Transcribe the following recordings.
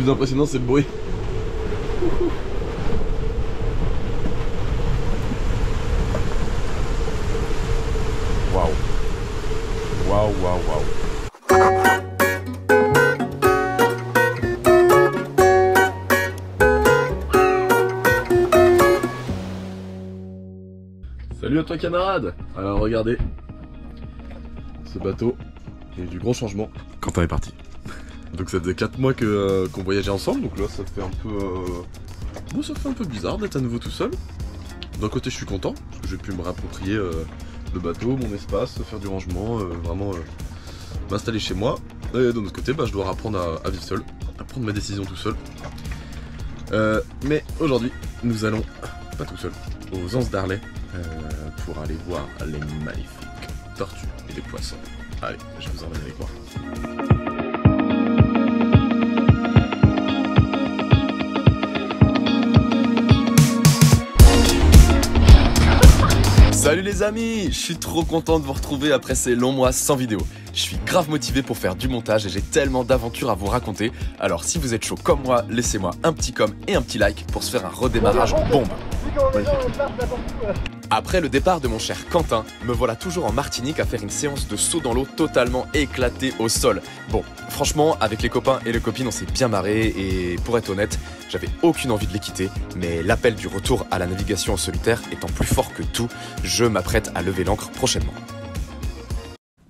plus impressionnant, c'est le bruit. Waouh. Waouh, waouh, waouh. Salut à toi camarade. Alors regardez, ce bateau, il y a eu du gros changement quand on est parti. Donc ça faisait 4 mois qu'on voyageait ensemble, donc là ça fait un peu... Bon, ça fait un peu bizarre d'être à nouveau tout seul. D'un côté je suis content, parce que j'ai pu me réapproprier le bateau, mon espace, faire du rangement, vraiment m'installer chez moi. Et d'un autre côté, bah, je dois apprendre à vivre seul, à prendre mes décisions tout seul. Mais aujourd'hui, nous allons, pas tout seul, aux Anses d'Arlet, pour aller voir les magnifiques tortues et les poissons. Allez, je vous emmène avec moi. Salut les amis, je suis trop content de vous retrouver après ces longs mois sans vidéo. Je suis grave motivé pour faire du montage et j'ai tellement d'aventures à vous raconter. Alors si vous êtes chaud comme moi, laissez-moi un petit com et un petit like pour se faire un redémarrage bombe. Après le départ de mon cher Quentin, me voilà toujours en Martinique à faire une séance de saut dans l'eau totalement éclatée au sol. Bon, franchement, avec les copains et les copines, on s'est bien marré et pour être honnête, j'avais aucune envie de les quitter, mais l'appel du retour à la navigation en solitaire étant plus fort que tout, je m'apprête à lever l'ancre prochainement.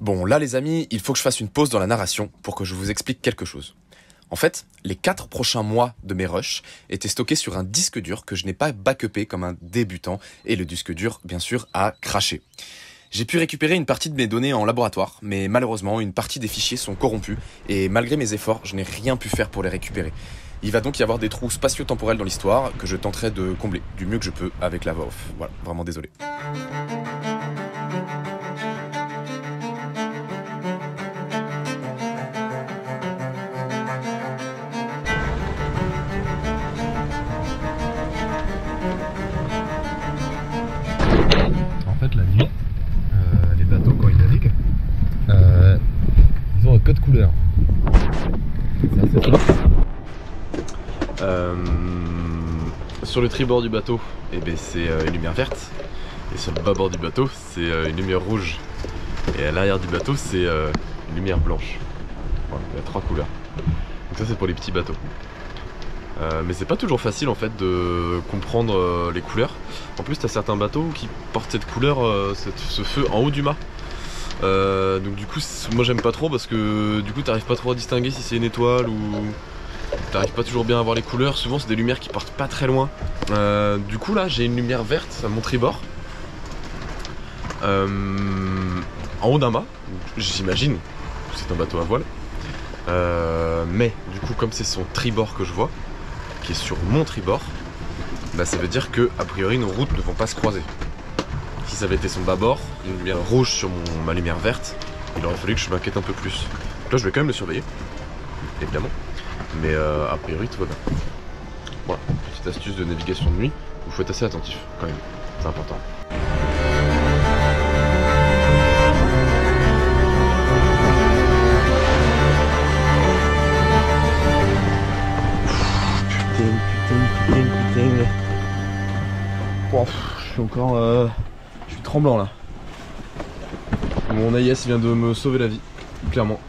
Bon, là les amis, il faut que je fasse une pause dans la narration pour que je vous explique quelque chose. En fait, les 4 prochains mois de mes rushs étaient stockés sur un disque dur que je n'ai pas backupé comme un débutant et le disque dur, bien sûr, a craché. J'ai pu récupérer une partie de mes données en laboratoire, mais malheureusement, une partie des fichiers sont corrompus et malgré mes efforts, je n'ai rien pu faire pour les récupérer. Il va donc y avoir des trous spatio-temporels dans l'histoire que je tenterai de combler du mieux que je peux avec la voix off. Voilà, vraiment désolé. En fait, la nuit, les bateaux, quand ils naviguent, ils ont un code couleur. C'est assez fort. Sur le tribord du bateau, eh ben, c'est une lumière verte. Et sur le bâbord du bateau, c'est une lumière rouge. Et à l'arrière du bateau, c'est une lumière blanche. Voilà, il y a 3 couleurs. Donc ça, c'est pour les petits bateaux. Mais c'est pas toujours facile en fait de comprendre les couleurs. En plus t'as certains bateaux qui portent cette couleur, ce feu en haut du mât. Donc du coup moi j'aime pas trop parce que du coup t'arrives pas trop à distinguer si c'est une étoile ou t'arrives pas toujours bien à voir les couleurs. Souvent c'est des lumières qui partent pas très loin. Du coup là j'ai une lumière verte à mon tribord, en haut d'un mât, j'imagine que c'est un bateau à voile. Mais du coup comme c'est son tribord que je vois, qui est sur mon tribord, bah ça veut dire que a priori nos routes ne vont pas se croiser. Si ça avait été son bâbord, une lumière rouge sur ma lumière verte, il aurait fallu que je m'inquiète un peu plus. Donc là je vais quand même le surveiller, évidemment, mais a priori tout va bien. Voilà, petite astuce de navigation de nuit, il faut être assez attentif quand même, c'est important. Putain. Oh, je suis encore... je suis tremblant là. Mon AIS vient de me sauver la vie, clairement.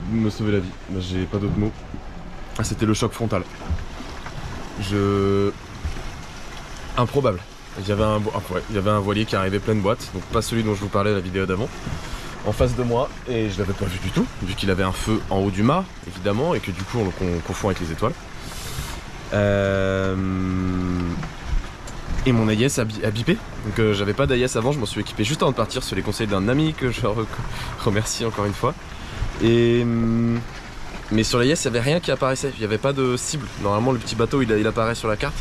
Me sauver la vie, j'ai pas d'autres mots. Ah, c'était le choc frontal. Improbable. Il y avait un voilier qui arrivait pleine boîte, donc pas celui dont je vous parlais la vidéo d'avant, en face de moi, et je l'avais pas vu du tout, vu qu'il avait un feu en haut du mât, évidemment, et que du coup on confond avec les étoiles. Et mon AIS a bipé, donc j'avais pas d'AIS avant, je m'en suis équipé juste avant de partir sur les conseils d'un ami que je remercie encore une fois. Mais sur l'AIS il n'y avait rien qui apparaissait, il n'y avait pas de cible. Normalement le petit bateau il apparaît sur la carte.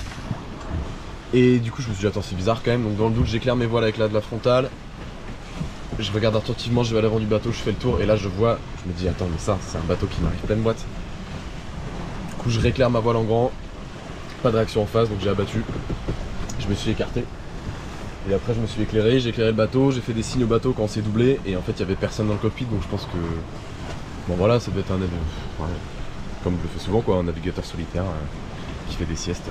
Et du coup je me suis dit attends c'est bizarre quand même, donc dans le doute j'éclaire mes voiles avec de la frontale. Je regarde attentivement, je vais à l'avant du bateau, je fais le tour et là je vois, je me dis attends mais ça c'est un bateau qui m'arrive pleine boîte. Du coup je rééclaire ma voile en grand, pas de réaction en face donc j'ai abattu. Je me suis écarté et après je me suis éclairé, j'ai éclairé le bateau, j'ai fait des signes au bateau quand on s'est doublé et en fait il y avait personne dans le cockpit donc je pense que bon voilà ça devait être un comme je le fais souvent quoi, un navigateur solitaire qui fait des siestes.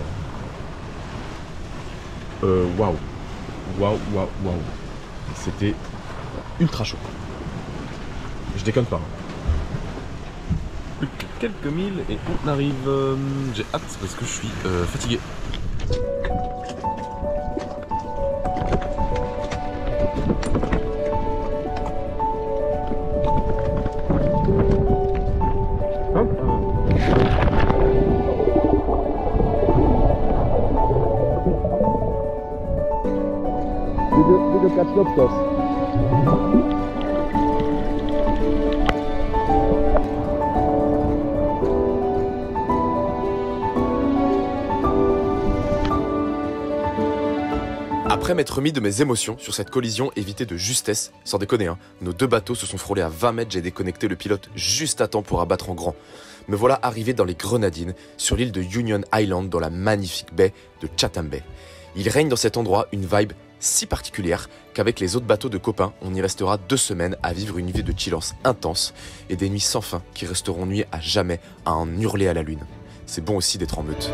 Waouh. C'était ultra chaud. Je déconne pas. Plus que quelques milles et on arrive. J'ai hâte parce que je suis fatigué. Après m'être remis de mes émotions sur cette collision évitée de justesse, sans déconner, hein, nos deux bateaux se sont frôlés à 20 mètres, j'ai déconnecté le pilote juste à temps pour abattre en grand. Me voilà arrivé dans les Grenadines, sur l'île de Union Island, dans la magnifique baie de Chatham Bay. Il règne dans cet endroit une vibe si particulière qu'avec les autres bateaux de copains, on y restera 2 semaines à vivre une vie de chillance intense et des nuits sans fin qui resteront nuits à jamais à en hurler à la lune. C'est bon aussi d'être en meute.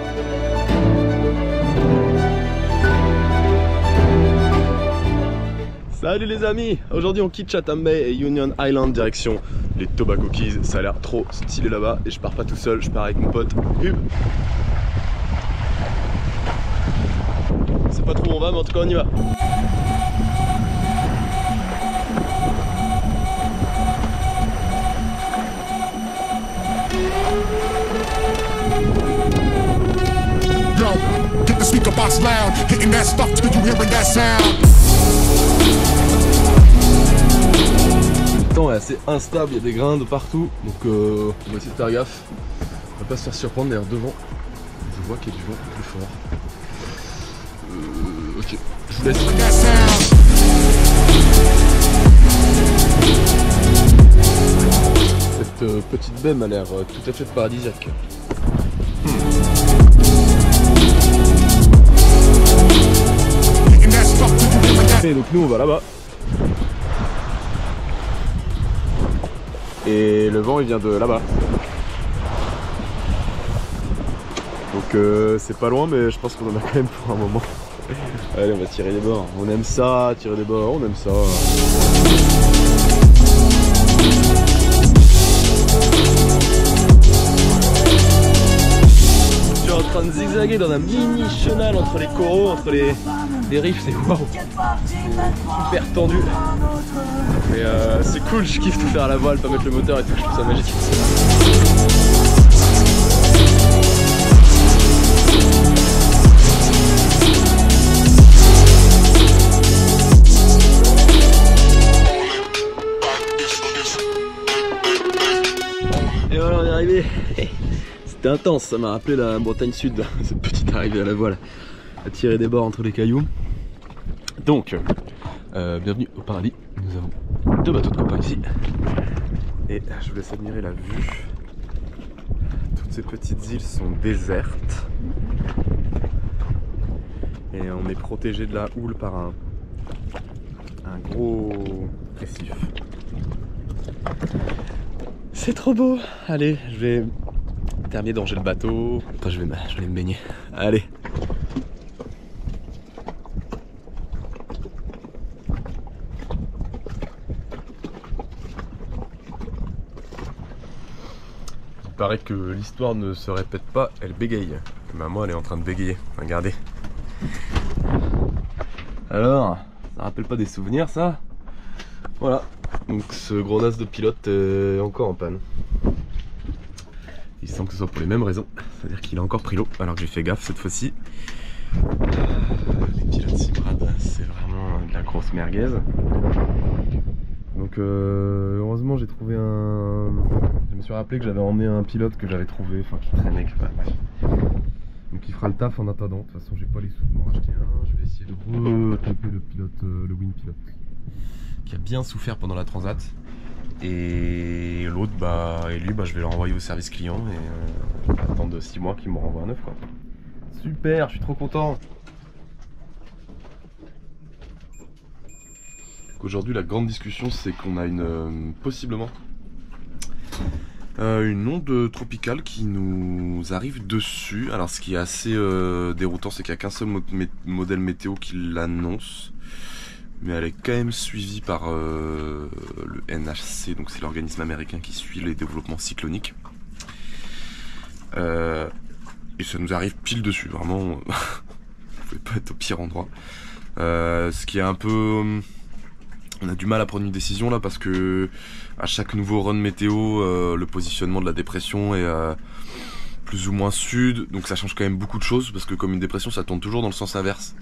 Salut les amis, aujourd'hui on quitte Chatham Bay et Union Island direction les Tobacco Keys. Ça a l'air trop stylé là-bas et je pars pas tout seul, je pars avec mon pote Hub. C'est pas trop où on va mais en tout cas on y va. Yo, get the speaker box loud, hitting that stuff till you hearing that sound. Le temps est assez instable, il y a des grains de partout, donc on va essayer de faire gaffe. On va pas se faire surprendre, d'ailleurs devant, je vois qu'il y a du vent plus fort. Ok, je vous laisse. Cette petite baie m'a l'air tout à fait paradisiaque. Et donc nous on va là-bas. Et le vent il vient de là-bas. Donc c'est pas loin mais je pense qu'on en a quand même pour un moment. Allez on va tirer des bords. On aime ça, tirer des bords, on aime ça. Je suis en train de zigzaguer dans un mini chenal entre les coraux, entre les riffs, c'est waouh, super tendu. Mais c'est cool, je kiffe tout faire à la voile, pas mettre le moteur et tout, je trouve ça magique. Et voilà, on est arrivé. C'était intense, ça m'a rappelé la Bretagne Sud, cette petite arrivée à la voile, à tirer des bords entre les cailloux. Donc, bienvenue au paradis. Nous avons 2 bateaux de copains ici. Et je vous laisse admirer la vue. Toutes ces petites îles sont désertes. Et on est protégé de la houle par un gros récif. C'est trop beau. Allez, je vais terminer de ranger le bateau. Enfin, je vais aller me baigner. Allez. Il paraît que l'histoire ne se répète pas, elle bégaye. Bah moi elle est en train de bégayer, regardez. Alors, ça rappelle pas des souvenirs ça? Voilà, donc ce gros nas de pilote est encore en panne. Il semble que ce soit pour les mêmes raisons, c'est-à-dire qu'il a encore pris l'eau alors que j'ai fait gaffe cette fois-ci. Les pilotes Simrad, c'est vraiment de la grosse merguez. Donc heureusement j'ai trouvé un... Je me suis rappelé que j'avais emmené un pilote que j'avais trouvé, enfin qui traînait, donc il fera le taf en attendant. De toute façon j'ai pas les sous pour en racheter un. Je vais essayer de retaper le pilote, le Win Pilot, qui a bien souffert pendant la transat. Et l'autre, lui je vais le renvoyer au service client et je vais attendre 6 mois qu'il me renvoie un neuf quoi. Super, je suis trop content. Aujourd'hui la grande discussion c'est qu'on a possiblement Une onde tropicale qui nous arrive dessus. Alors ce qui est assez déroutant, c'est qu'il n'y a qu'un seul modèle météo qui l'annonce. Mais elle est quand même suivie par le NHC, donc c'est l'organisme américain qui suit les développements cycloniques. Et ça nous arrive pile dessus, vraiment. On ne pouvait pas être au pire endroit. Ce qui est un peu... On a du mal à prendre une décision là parce que à chaque nouveau run météo, le positionnement de la dépression est plus ou moins sud, donc ça change quand même beaucoup de choses parce que comme une dépression ça tourne toujours dans le sens inverse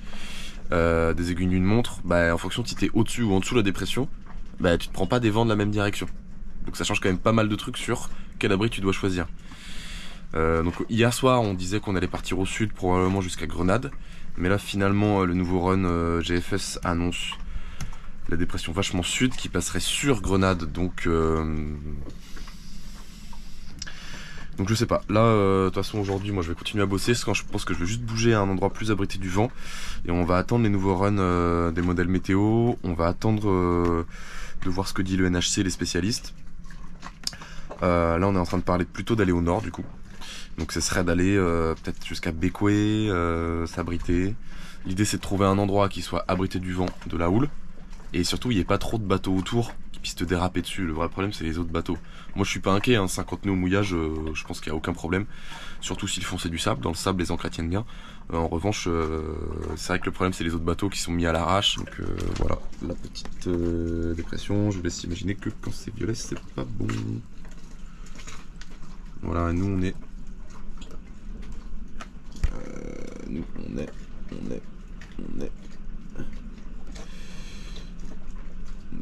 des aiguilles d'une montre, bah, en fonction si t'es au-dessus ou en dessous de la dépression, bah, tu te prends pas des vents de la même direction. Donc ça change quand même pas mal de trucs sur quel abri tu dois choisir. Donc hier soir on disait qu'on allait partir au sud probablement jusqu'à Grenade, mais là finalement le nouveau run GFS annonce la dépression vachement sud qui passerait sur Grenade, donc je sais pas. Là de toute façon aujourd'hui moi je vais continuer à bosser parce que je pense que je vais juste bouger à un endroit plus abrité du vent et on va attendre les nouveaux runs des modèles météo, on va attendre de voir ce que dit le NHC, les spécialistes. Là on est en train de parler plutôt d'aller au nord du coup, donc ce serait d'aller peut-être jusqu'à Bécoué, s'abriter. L'idée c'est de trouver un endroit qui soit abrité du vent, de la houle, et surtout il n'y ait pas trop de bateaux autour qui puissent te déraper dessus. Le vrai problème c'est les autres bateaux. Moi je suis pas inquiet, hein, 50 nœuds au mouillage, je pense qu'il n'y a aucun problème, surtout si le fond c'est du sable. Dans le sable les ancres tiennent bien. En revanche c'est vrai que le problème c'est les autres bateaux qui sont mis à l'arrache. Donc voilà la petite dépression. Je vous laisse imaginer que quand c'est violet c'est pas bon. Voilà, nous on est on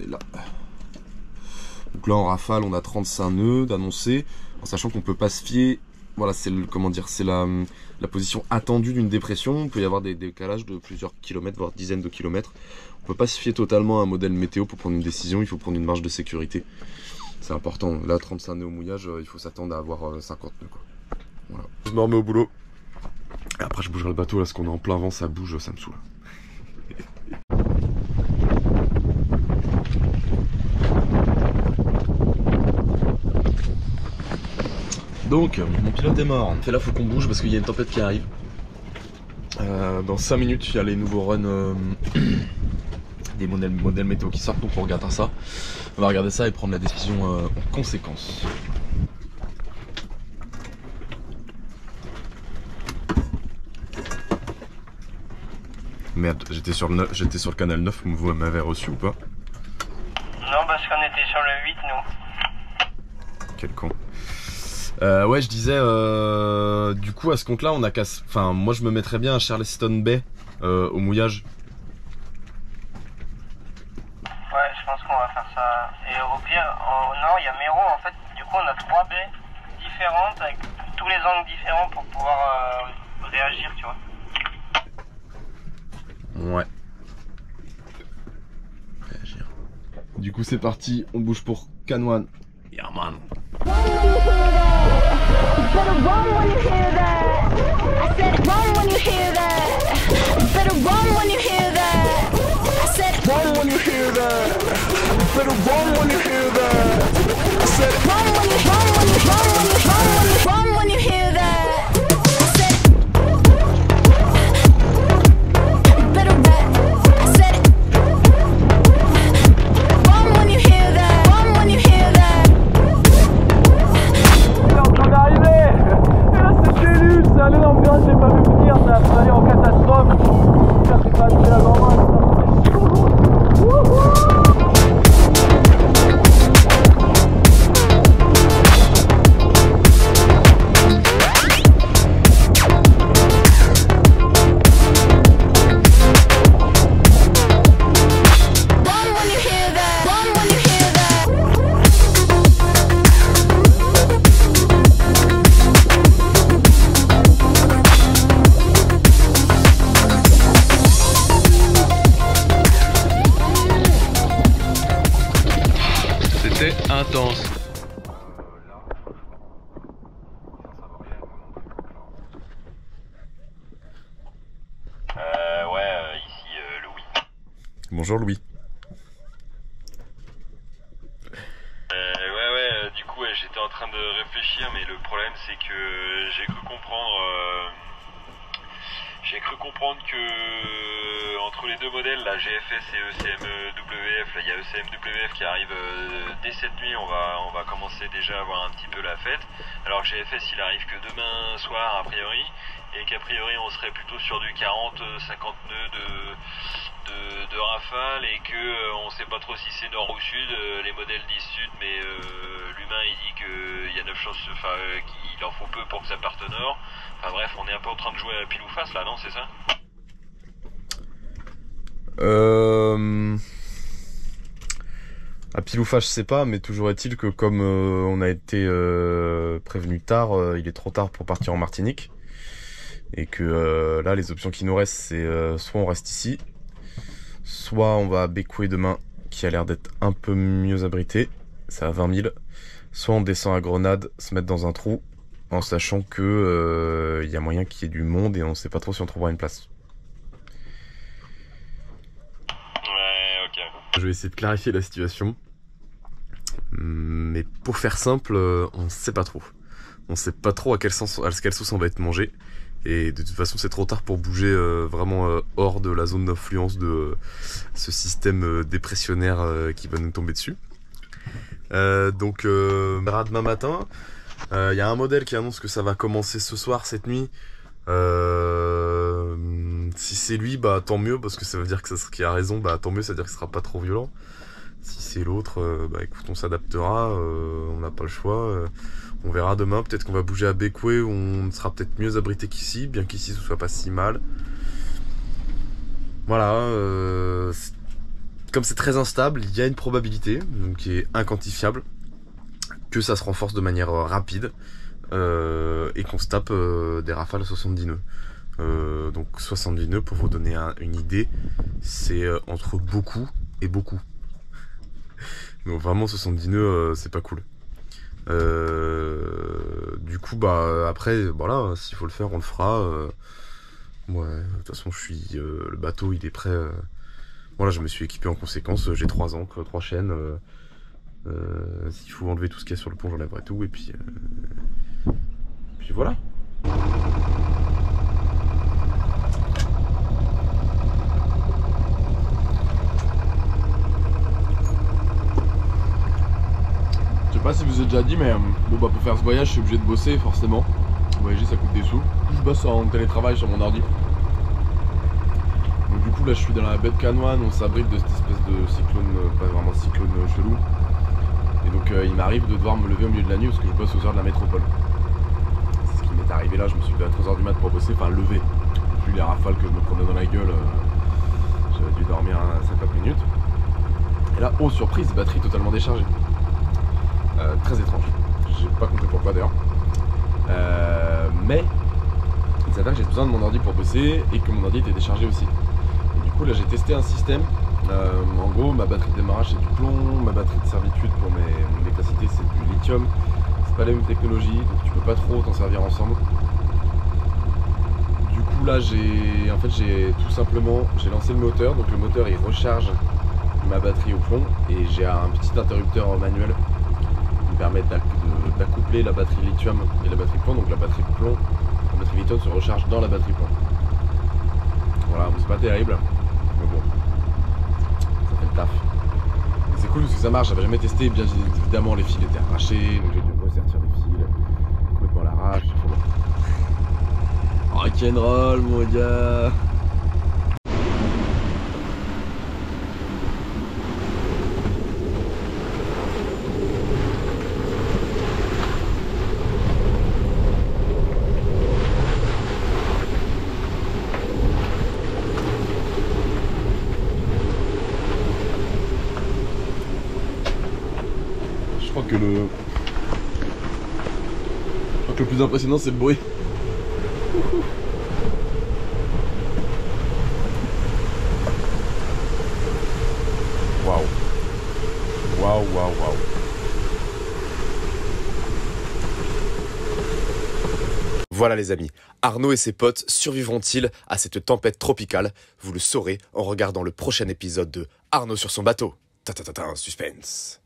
est là. Donc là en rafale on a 35 nœuds d'annoncés, en sachant qu'on peut pas se fier. Voilà, c'est le, comment dire, c'est la position attendue d'une dépression. Il peut y avoir des décalages de plusieurs kilomètres, voire dizaines de kilomètres. On peut pas se fier totalement à un modèle météo pour prendre une décision, il faut prendre une marge de sécurité. C'est important. Là 35 nœuds au mouillage, il faut s'attendre à avoir 50 nœuds quoi. Voilà. Je me remets au boulot. Et après je bougerai le bateau là, parce qu'on est en plein vent, ça bouge, ça me saoule. Donc, mon pilote est mort. Et là, faut qu'on bouge parce qu'il y a une tempête qui arrive. Dans 5 minutes, il y a les nouveaux runs des modèles météo qui sortent, donc on regardera ça. On va regarder ça et prendre la décision en conséquence. Merde, j'étais sur le canal 9, vous m'avez reçu ou pas? Non, parce qu'on était sur le 8, nous. Quel con. Ouais, je disais, du coup, à ce compte-là, on a qu'à... Enfin, moi, je me mettrais bien à Charleston Bay, au mouillage. Ouais, je pense qu'on va faire ça. Et au pire, non, il y a Méro, en fait. Du coup, on a 3 baies différentes, avec tous les angles différents pour pouvoir réagir, tu vois. Ouais. Réagir. Du coup, c'est parti, on bouge pour Canouane. Yeah, man. Better run when you hear that. I said run when you hear that. Better run when you hear that. I said run when you hear that. Better run when you hear that. I said run when you run when you run when you run when you run when you hear that. I said better run. I said run when you hear that. Run when you hear that. On est arrivé. Et là c'est chez lui, c'est un énorme grain, je l'ai pas vu venir, ça a failli en catastrophe. J'espère que c'est pas arrivé la normale. C'était intense. Ici Louis. Bonjour Louis. Du coup j'étais en train de réfléchir, mais le problème c'est que j'ai cru comprendre que entre les deux modèles, la GFS et ECMWF, là il y a ECMWF qui arrive dès cette nuit, on va commencer déjà à voir un petit peu la fête, alors que GFS il arrive que demain soir a priori, et qu'a priori on serait plutôt sur du 40-50 nœuds de rafale, et que on sait pas trop si c'est nord ou sud, les modèles disent sud, mais l'humain il dit qu'il y a 9 chances, qu'il en faut peu pour que ça parte nord. Enfin bref, on est un peu en train de jouer à pile ou face là, non, c'est ça? À pile ou face, je sais pas, mais toujours est-il que comme on a été prévenu tard, il est trop tard pour partir en Martinique. Et que là, les options qui nous restent, c'est soit on reste ici, soit on va à Bécoué demain, qui a l'air d'être un peu mieux abrité, c'est à 20 000, soit on descend à Grenade, se mettre dans un trou, en sachant que y a moyen qu'il y ait du monde et on sait pas trop si on trouvera une place. Ouais, ok. Je vais essayer de clarifier la situation, mais pour faire simple, on sait pas trop. On sait pas trop à quelle sauce on va être mangé. Et de toute façon, c'est trop tard pour bouger vraiment hors de la zone d'influence de ce système dépressionnaire qui va nous tomber dessus. Donc, on verra demain matin. Y a un modèle qui annonce que ça va commencer ce soir, cette nuit. Si c'est lui, bah tant mieux, parce que ça veut dire que qui a raison, bah tant mieux, ça veut dire que ce sera pas trop violent. Si c'est l'autre, bah écoute, on s'adaptera, on n'a pas le choix. On verra demain, peut-être qu'on va bouger à Bécoué où on sera peut-être mieux abrité qu'ici, bien qu'ici ce soit pas si mal. Voilà, comme c'est très instable, il y a une probabilité, donc qui est inquantifiable, que ça se renforce de manière rapide et qu'on se tape des rafales à 70 nœuds. Donc 70 nœuds, pour vous donner une idée, c'est entre beaucoup et beaucoup. Donc vraiment 70 nœuds, c'est pas cool. Du coup bah après voilà, s'il faut le faire on le fera. Ouais, de toute façon je suis le bateau il est prêt. Voilà, je me suis équipé en conséquence, j'ai 3 ancres, 3 chaînes. S'il faut enlever tout ce qu'il y a sur le pont, j'enlèverai tout et puis voilà. Je sais pas si vous avez déjà dit, mais bon bah pour faire ce voyage je suis obligé de bosser forcément. Voyager ça coûte des sous. Je bosse en télétravail sur mon ordi. Donc du coup là je suis dans la baie de Canoine, on s'abrite de cette espèce de cyclone, pas vraiment cyclone chelou. Et donc il m'arrive de devoir me lever au milieu de la nuit parce que je bosse aux heures de la métropole. C'est ce qui m'est arrivé là, je me suis levé à 3h du mat pour bosser, enfin lever. Vu les rafales que je me prenais dans la gueule, j'avais dû dormir 50 minutes. Et là, oh surprise, batterie totalement déchargée. Très étrange, j'ai pas compris pourquoi d'ailleurs. Mais il s'avère que j'ai besoin de mon ordi pour bosser et que mon ordi était déchargé aussi. Et du coup là j'ai testé un système. En gros ma batterie de démarrage c'est du plomb, ma batterie de servitude pour mes capacités c'est du lithium. C'est pas la même technologie donc tu peux pas trop t'en servir ensemble. Du coup là j'ai tout simplement lancé le moteur, donc le moteur il recharge ma batterie au plomb et j'ai un petit interrupteur manuel qui me permet d'accoupler la batterie lithium et la batterie plomb, donc la batterie lithium se recharge dans la batterie plomb. Voilà, bon, c'est pas terrible, mais bon, ça fait le taf. Et c'est cool parce que ça marche, j'avais jamais testé, bien évidemment les fils étaient arrachés, donc j'ai dû ressortir les fils, complètement à l'arrache, rock'n'roll mon gars. Je crois que le plus impressionnant c'est le bruit. Waouh. Waouh, waouh, waouh. Voilà les amis, Arnaud et ses potes survivront-ils à cette tempête tropicale? Vous le saurez en regardant le prochain épisode de Arnaud sur son bateau. Ta ta ta ta, suspense.